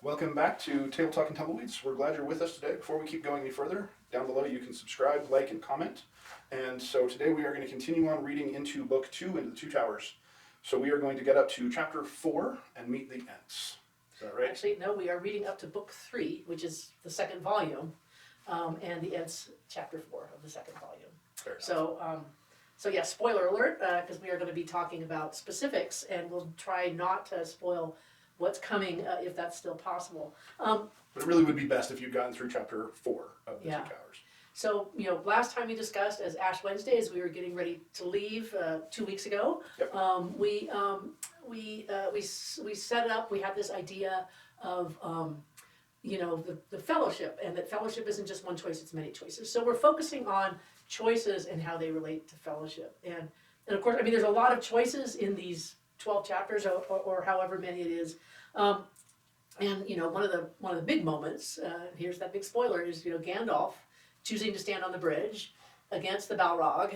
Welcome back to Table Talk and Tumbleweeds. We're glad you're with us today. Before we keep going any further, down below you can subscribe, like, and comment. And so today we are going to continue on reading into Book 2, into the Two Towers. So we are going to get up to Chapter 4 and meet the Ents. Is that right? Actually, no, we are reading up to Book 3, which is the second volume, and the Ents, Chapter 4 of the second volume. Fair enough. So yeah, spoiler alert, because we are going to be talking about specifics, and we'll try not to spoil what's coming, if that's still possible. But it really would be best if you'd gotten through Chapter 4 of the Yeah. Two Towers. So, last time we discussed, as Ash Wednesday, as we were getting ready to leave 2 weeks ago, Yep. we set up, we had this idea of, the fellowship, and that fellowship isn't just one choice, it's many choices. So we're focusing on choices and how they relate to fellowship. And of course, there's a lot of choices in these 12 chapters or however many it is. One of the big moments, here's that big spoiler, is Gandalf choosing to stand on the bridge against the Balrog,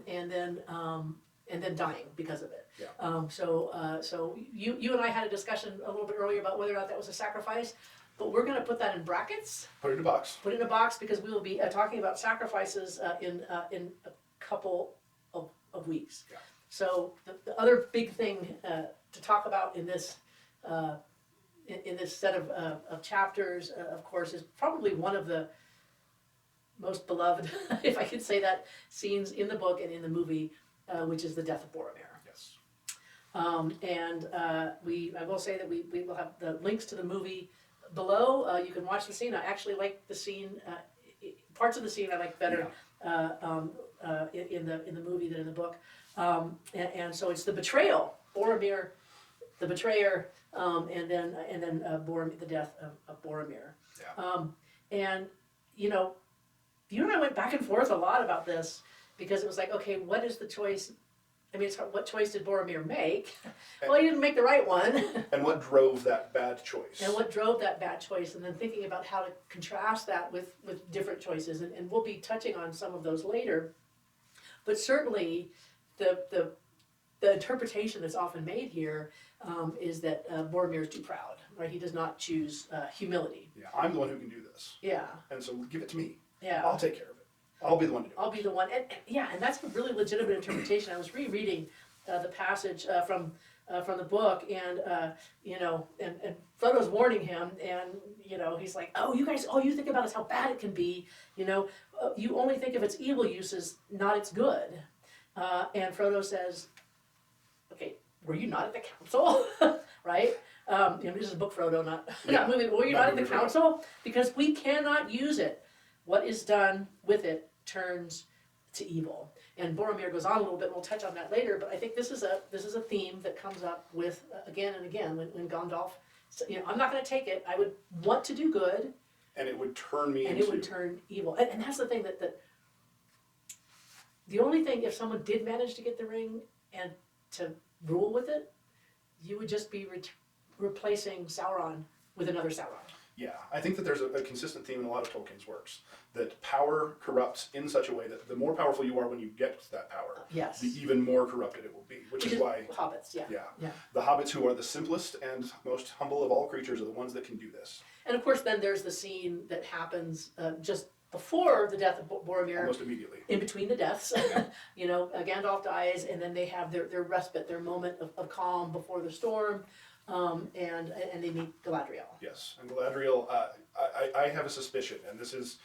and then dying because of it. Yeah. So you and I had a discussion a little bit earlier about whether or not that was a sacrifice, but we're going to put that in brackets. Put it in a box. Put it in a box, because we will be talking about sacrifices in a couple of weeks. Yeah. So the other big thing to talk about in this set of chapters, of course, is probably one of the most beloved, if I could say that, scenes in the book and in the movie, which is the death of Boromir. Yes. I will say that we will have the links to the movie below. You can watch the scene. I actually like the scene. Parts of the scene I like better in the movie than in the book. And so it's the betrayal, Boromir, the betrayer, and then Boromir, the death of Boromir. Yeah. You and I went back and forth a lot about this, because it was like, okay, what is the choice? What choice did Boromir make? Well, he didn't make the right one. And what drove that bad choice? And what drove that bad choice, and then thinking about how to contrast that with different choices, and we'll be touching on some of those later. But certainly, the interpretation that's often made here is that Boromir is too proud, right? He does not choose humility. Yeah, I'm the one who can do this. Yeah. And so give it to me. Yeah. I'll take care of it. I'll be the one to do it. I'll be the one, and that's a really legitimate interpretation. I was rereading the passage from the book, and and Frodo's warning him, and he's like, oh, you guys, all you think about is how bad it can be. You only think of its evil uses, not its good. And Frodo says, okay, were you not at the council, right? This is book Frodo, not movie. Were you not at the council? Because we cannot use it. What is done with it turns to evil. And Boromir goes on a little bit, and we'll touch on that later, but I think this is a theme that comes up with again and again when Gandalf, I'm not going to take it, I would want to do good. And it would turn me and it would turn evil. And that's the thing that the only thing, if someone did manage to get the ring and to rule with it, you would just be replacing Sauron with another Sauron. Yeah, I think that there's a consistent theme in a lot of Tolkien's works, that power corrupts in such a way that the more powerful you are when you get that power, Yes. the even more corrupted it will be, which is why hobbits, yeah. The hobbits, who are the simplest and most humble of all creatures, are the ones that can do this. And of course then there's the scene that happens just before the death of Boromir. Almost immediately. In between the deaths. Gandalf dies, and then they have their respite, their moment of calm before the storm. And they meet Galadriel. Yes, and Galadriel, I have a suspicion, and this is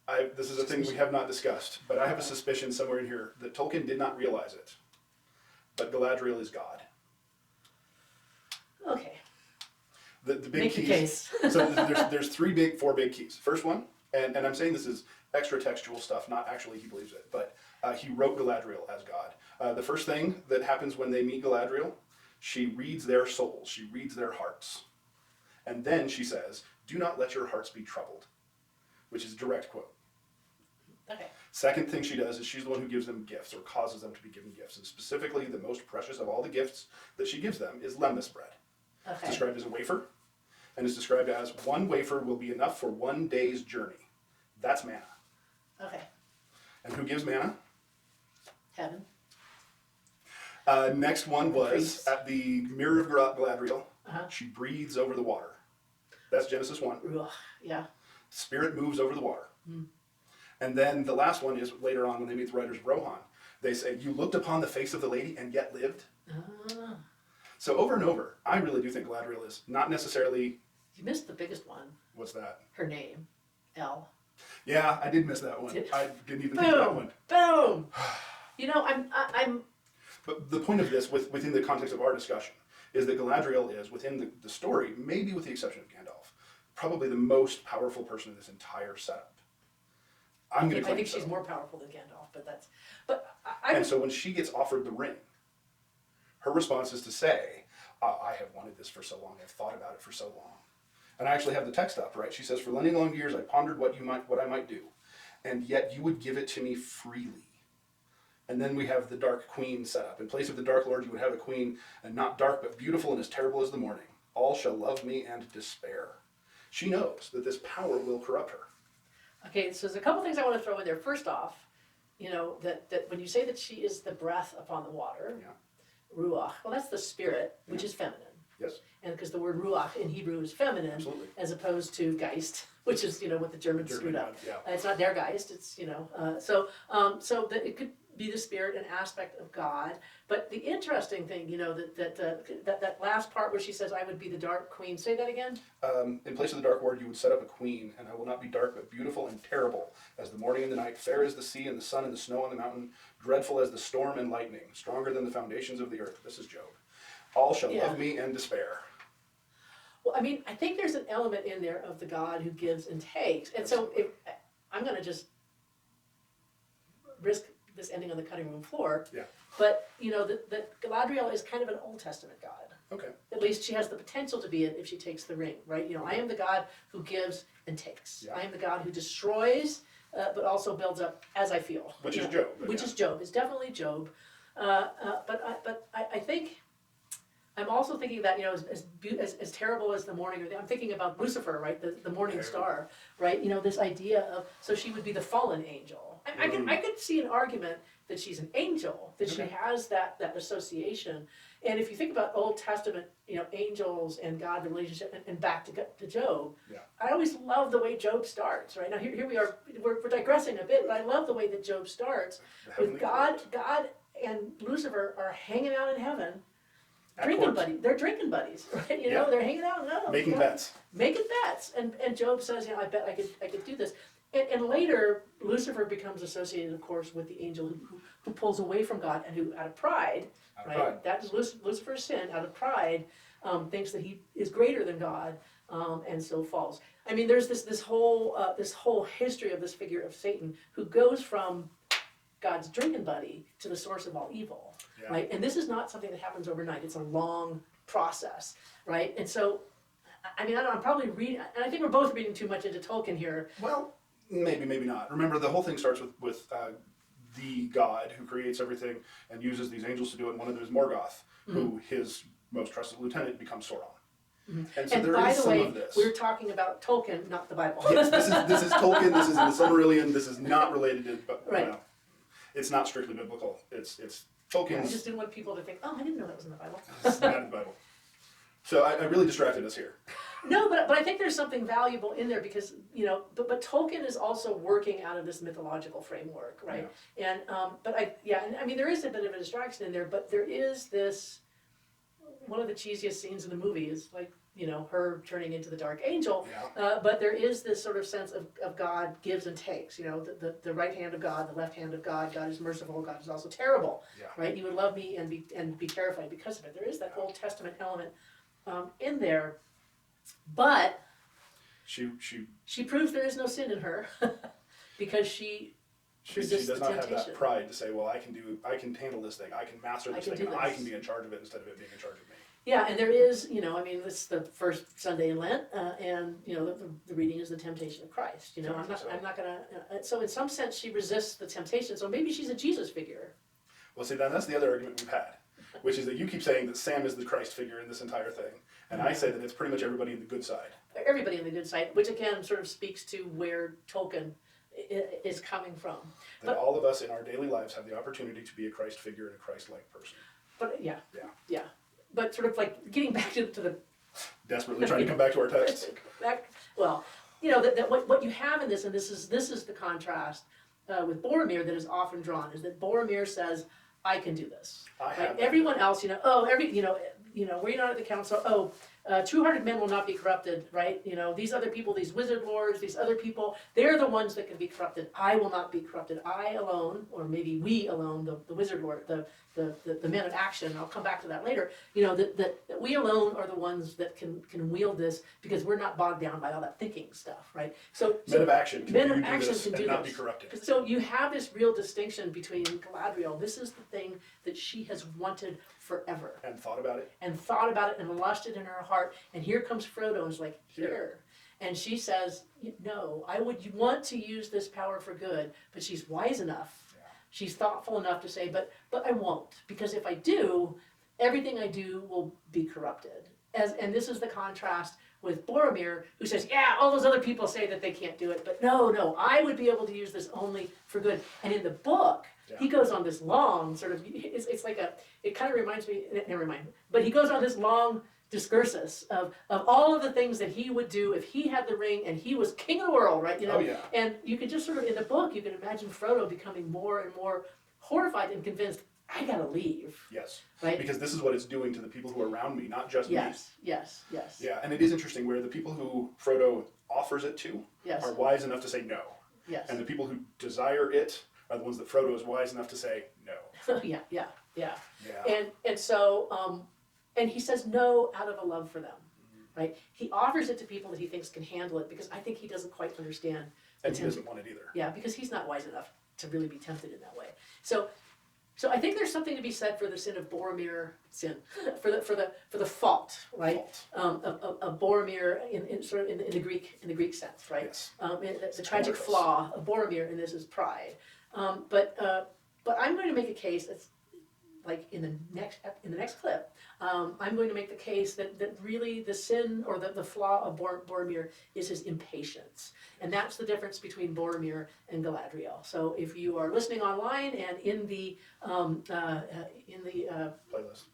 a thing we have not discussed, but I have a suspicion somewhere in here that Tolkien did not realize it, but Galadriel is God. Okay. The big Make keys. the case. So there's four big keys. First one, and I'm saying this is extra textual stuff, not actually he believes it, but he wrote Galadriel as God. The first thing that happens when they meet Galadriel, she reads their souls, she reads their hearts. And then she says, do not let your hearts be troubled, which is a direct quote. Okay. Second thing she does is she's the one who gives them gifts, or causes them to be given gifts. And specifically, the most precious of all the gifts that she gives them is lembas bread. Okay. It's described as a wafer, and it's described as one wafer will be enough for one day's journey. That's manna. Okay. And who gives manna? Heaven. Next one was at the Mirror of Galadriel. Uh-huh. She breathes over the water. That's Genesis 1. Ruach, yeah. Spirit moves over the water. Mm. And then the last one is later on when they meet the writers of Rohan. They say, you looked upon the face of the lady and yet lived. Ah. So over and over, I really do think Galadriel is not necessarily... You missed the biggest one. What's that? Her name, Elle. Yeah, I did miss that one. I didn't even think of that one. Boom! You know, I'm... But the point of this, within the context of our discussion, is that Galadriel is, within the story, maybe with the exception of Gandalf, probably the most powerful person in this entire setup. I think she's more powerful than Gandalf, but that's... And so when she gets offered the ring, her response is to say, I have wanted this for so long, I've thought about it for so long. And I actually have the text up, right? She says, for long years I pondered what I might do, and yet you would give it to me freely. And then we have the Dark Queen set up. In place of the Dark Lord, you would have a queen, and not dark, but beautiful and as terrible as the morning. All shall love me and despair. She knows that this power will corrupt her. Okay, so there's a couple things I want to throw in there. First off, you know, that when you say that she is the breath upon the water, Ruach, well, that's the spirit, which is feminine. Yes. And because the word Ruach in Hebrew is feminine, Absolutely. as opposed to Geist, which is, you know, what the Germans screwed up. Yeah. It's not their Geist, it's, you know, so that it could be the spirit, an aspect of God. But the interesting thing, you know, that last part where she says, I would be the Dark Queen, say that again? In place of the Dark Lord, you would set up a queen, and I will not be dark, but beautiful and terrible, as the morning and the night, fair as the sea and the sun and the snow on the mountain, dreadful as the storm and lightning, stronger than the foundations of the earth. This is Job. All shall love me and despair. Well, I mean, I think there's an element in there of the God who gives and takes. And so I'm going to just risk this ending on the cutting room floor. Yeah. But, you know, that Galadriel is kind of an Old Testament God. Okay. At least she has the potential to be it if she takes the ring, right? You know, I am the God who gives and takes. Yeah. I am the God who destroys, but also builds up as I feel. Which is Job. Which is Job. It's definitely Job. But I think... I'm also thinking that, you know, as terrible as the morning, I'm thinking about Lucifer, right, the morning star, right, you know, this idea of, so she would be the fallen angel. I could see an argument that she's an angel, that she has that association. And if you think about Old Testament, you know, angels and God, the relationship, and back to Job, I always love the way Job starts, right? Now here we are, we're digressing a bit, but I love the way that Job starts with God and Lucifer are hanging out in heaven. They're drinking buddies, right? You know, they're hanging out, making bets. Making bets, and Job says, you know, I bet I could do this. And later, Lucifer becomes associated, of course, with the angel who pulls away from God and who, out of pride, that is Lucifer's sin. Out of pride, thinks that he is greater than God, and so falls. I mean, there's this whole history of this figure of Satan who goes from God's drinking buddy to the source of all evil, right? And this is not something that happens overnight. It's a long process, right? And so, I mean, I'm probably reading, and I think we're both reading too much into Tolkien here. Well, maybe not. Remember, the whole thing starts with the God who creates everything and uses these angels to do it. And one of them is Morgoth, who his most trusted lieutenant becomes Sauron. Mm-hmm. And so there is some of this. We're talking about Tolkien, not the Bible. Yes, this is Tolkien. This is in the Silmarillion. This is not related to, but right. You know, it's not strictly biblical. It's Tolkien's. I just didn't want people to think, oh, I didn't know that was in the Bible. It's not in the Bible. So I really distracted us here. No, but I think there's something valuable in there because, you know, but Tolkien is also working out of this mythological framework, right? Yeah. And I mean, there is a bit of a distraction in there, but there is this, one of the cheesiest scenes in the movie is like, you know, her turning into the Dark Angel, but there is this sort of sense of God gives and takes, you know, the right hand of God, the left hand of God. God is merciful, God is also terrible, right? You would love me and be terrified because of it. There is that Old Testament element in there, but she proves there is no sin in her because she resists does not temptation. have that pride to say, well, I can handle this thing, I can master this thing, and I can be in charge of it instead of it being in charge of me. Yeah, and there is, you know, I mean, this is the first Sunday in Lent, and you know, the reading is the temptation of Christ. You know, I'm not gonna. So in some sense, she resists the temptation. So maybe she's a Jesus figure. Well, see, that's the other argument we've had, which is that you keep saying that Sam is the Christ figure in this entire thing, and I say that it's pretty much everybody in the good side. Everybody in the good side, which again sort of speaks to where Tolkien is coming from. That all of us in our daily lives have the opportunity to be a Christ figure and a Christ-like person. But yeah. But sort of like getting back to the Desperately trying to come back to our text. Well, you know, that what you have in this, and this is the contrast with Boromir that is often drawn, is that Boromir says, I can do this. Right? Everyone else, you know, were you not at the council? Oh, true-hearted men will not be corrupted, right? You know, these other people, these wizard lords, these other people, they're the ones that can be corrupted. I will not be corrupted. I alone, or maybe we alone, the wizard lord, the men of action, I'll come back to that later, you know, that we alone are the ones that can wield this because we're not bogged down by all that thinking stuff, right? So Men of action can men do of action this can and do not this. be corrupted. So you have this real distinction between Galadriel. This is the thing that she has wanted forever. And thought about it. And thought about it and lusted in her heart. And here comes Frodo and is like, here. And she says, no, I would want to use this power for good, but she's wise enough. Yeah. She's thoughtful enough to say, but I won't. Because if I do, everything I do will be corrupted. And this is the contrast with Boromir, who says, yeah, all those other people say that they can't do it, but no, I would be able to use this only for good. And in the book, he goes on this long sort of, it's like it kind of reminds me, never mind, but he goes on this long discursus of all of the things that he would do if he had the ring and he was king of the world, right? You know? Oh, yeah. And you could just sort of, in the book, you can imagine Frodo becoming more and more horrified and convinced, I gotta leave. Yes. Right? Because this is what it's doing to the people who are around me, not just me. Yes. Yeah, and it is interesting where the people who Frodo offers it to are wise enough to say no. Yes. And the people who desire it are the ones that Frodo is wise enough to say no. Yeah. Yeah. And so, and he says no out of a love for them, right? He offers it to people that he thinks can handle it because I think he doesn't quite understand. And he doesn't want it either. Yeah, because he's not wise enough to really be tempted in that way. So I think there's something to be said for the sin of Boromir, for the fault, right? Of Boromir in the Greek sense, right? Yes. The tragic flaw of Boromir in this is pride. But I'm going to make a case that's like in the next clip. I'm going to make the case that really the sin or the flaw of Boromir is his impatience. And that's the difference between Boromir and Galadriel. So if you are listening online and in the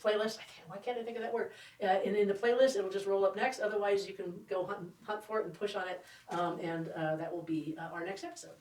playlist, why can't I think of that word? In the playlist, it'll just roll up next. Otherwise, you can go hunt for it and push on it, and that will be our next episode.